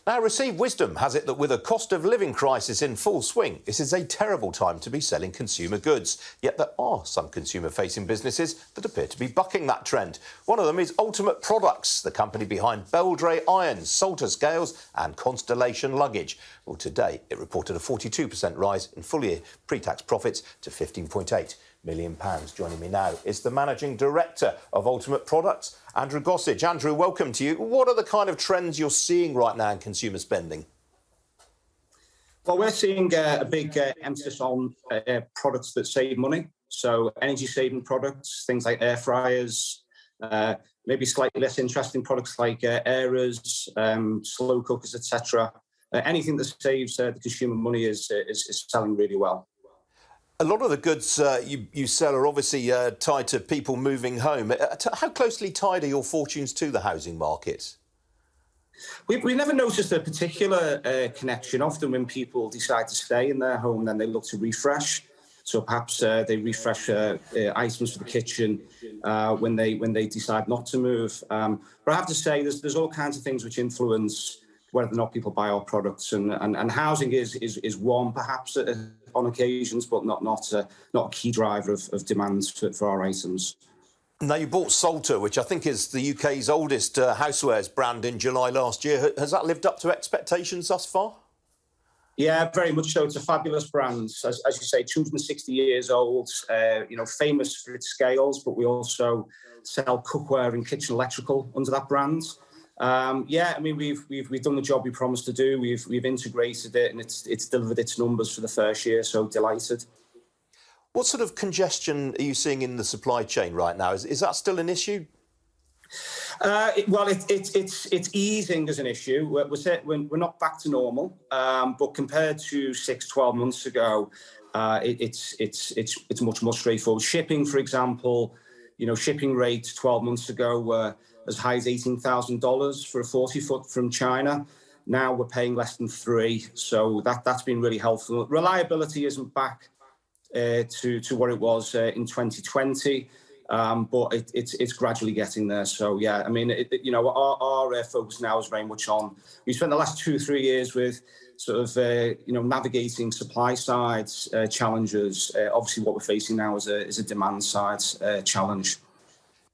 Now, received wisdom has it that with a cost of living crisis in full swing, this is a terrible time to be selling consumer goods. Yet there are some consumer-facing businesses that appear to be bucking that trend. One of them is Ultimate Products, the company behind Beldray Irons, Salter Scales and Constellation Luggage. Well, today it reported a 42% rise in full-year pre-tax profits to £15.8 million. Joining me now is the Managing Director of Ultimate Products, Andrew Gossage. Andrew, welcome to you. What are the kind of trends you're seeing right now in consumer spending? Well, we're seeing a big emphasis on products that save money. So energy-saving products, things like air fryers, maybe slightly less interesting products like airers, slow cookers, etc. Anything that saves the consumer money is selling really well. A lot of the goods you sell are obviously tied to people moving home. How closely tied are your fortunes to the housing market? We never noticed a particular connection. Often when people decide to stay in their home, then they look to refresh. So perhaps they refresh items for the kitchen when they decide not to move. But I have to say, there's all kinds of things which influence whether or not people buy our products, and housing is one perhaps on occasions, but not a key driver of demand for our items. Now, you bought Salter, which I think is the UK's oldest housewares brand, in July last year. Has that lived up to expectations thus far? Yeah, very much so. It's a fabulous brand. As you say, 260 years old, famous for its scales, but we also sell cookware and kitchen electrical under that brand. We've done the job we promised to do. We've integrated it, and it's delivered its numbers for the first year. So delighted. What sort of congestion are you seeing in the supply chain right now? Is that still an issue? It's easing as an issue. We're not back to normal, but compared to 6-12 months ago, it's much more straightforward. Shipping, for example, shipping rates 12 months ago were as high as $18,000 for a 40-foot from China. Now we're paying less than $3,000, so that's been really helpful. Reliability isn't back to what it was in 2020, but it's gradually getting there. So yeah, I mean, our focus now is very much on. We spent the last 2-3 years with sort of navigating supply side challenges. Obviously, what we're facing now is a demand side challenge.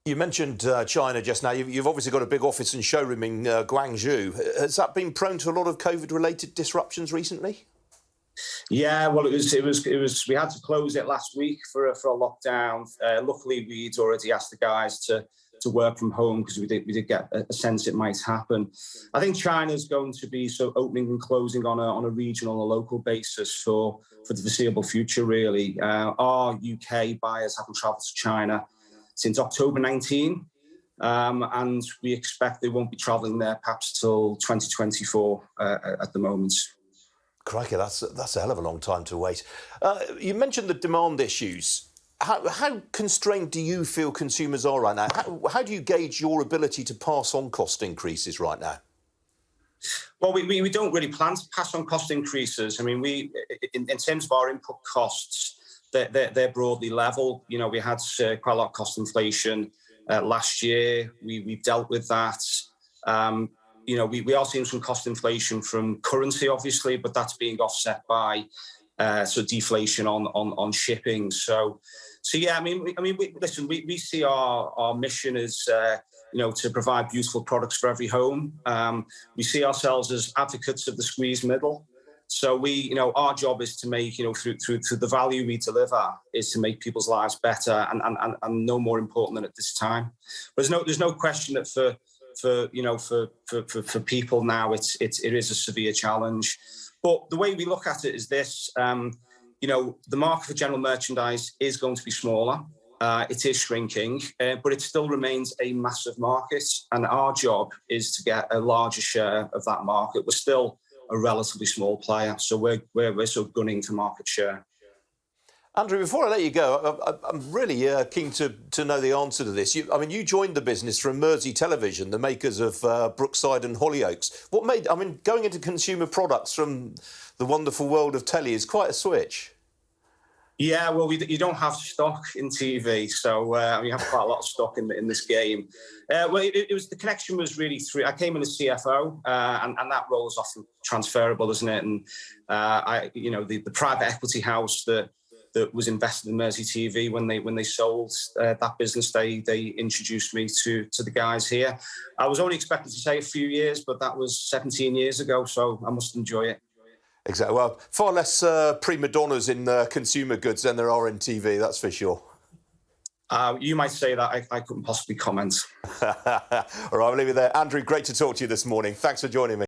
You mentioned China just now. You've obviously got a big office and showroom in Guangzhou. Has that been prone to a lot of COVID-related disruptions recently? Yeah, well, it was. We had to close it last week for a lockdown. Luckily, we'd already asked the guys to work from home because we did get a sense it might happen. I think China's going to be opening and closing on a regional or local basis for the foreseeable future. Really, our UK buyers haven't travelled to China since October 19, and we expect they won't be travelling there perhaps till 2024 at the moment. Crikey, that's a hell of a long time to wait. You mentioned the demand issues. How constrained do you feel consumers are right now? How do you gauge your ability to pass on cost increases right now? Well, we don't really plan to pass on cost increases. I mean, in terms of our input costs, they're broadly level. We had quite a lot of cost inflation last year. We've dealt with that. We are seeing some cost inflation from currency, obviously, but that's being offset by deflation on shipping. So yeah, I mean, we see our mission as to provide beautiful products for every home. We see ourselves as advocates of the squeezed middle. So our job is to make, through the value we deliver, is to make people's lives better, and no more important than at this time. But there's no question that for people now, it is a severe challenge. But the way we look at it is this: the market for general merchandise is going to be smaller. It is shrinking, but it still remains a massive market, and our job is to get a larger share of that market. We're still a relatively small player, so we're sort of gunning for market share. Andrew, before I let you go, I'm really keen to know the answer to this. You joined the business from Mersey Television, the makers of Brookside and Hollyoaks. Going into consumer products from the wonderful world of telly is quite a switch. Yeah, well, you don't have stock in TV, so you have quite a lot of stock in this game. Well, it was the connection was really through. I came in as CFO, and that role is often transferable, isn't it? And the private equity house that was invested in Mersey TV when they sold that business, they introduced me to the guys here. I was only expected to say a few years, but that was 17 years ago, so I must enjoy it. Exactly. Well, far less prima donnas in consumer goods than there are in TV, that's for sure. You might say that. I couldn't possibly comment. All right, I'll leave it there. Andrew, great to talk to you this morning. Thanks for joining me.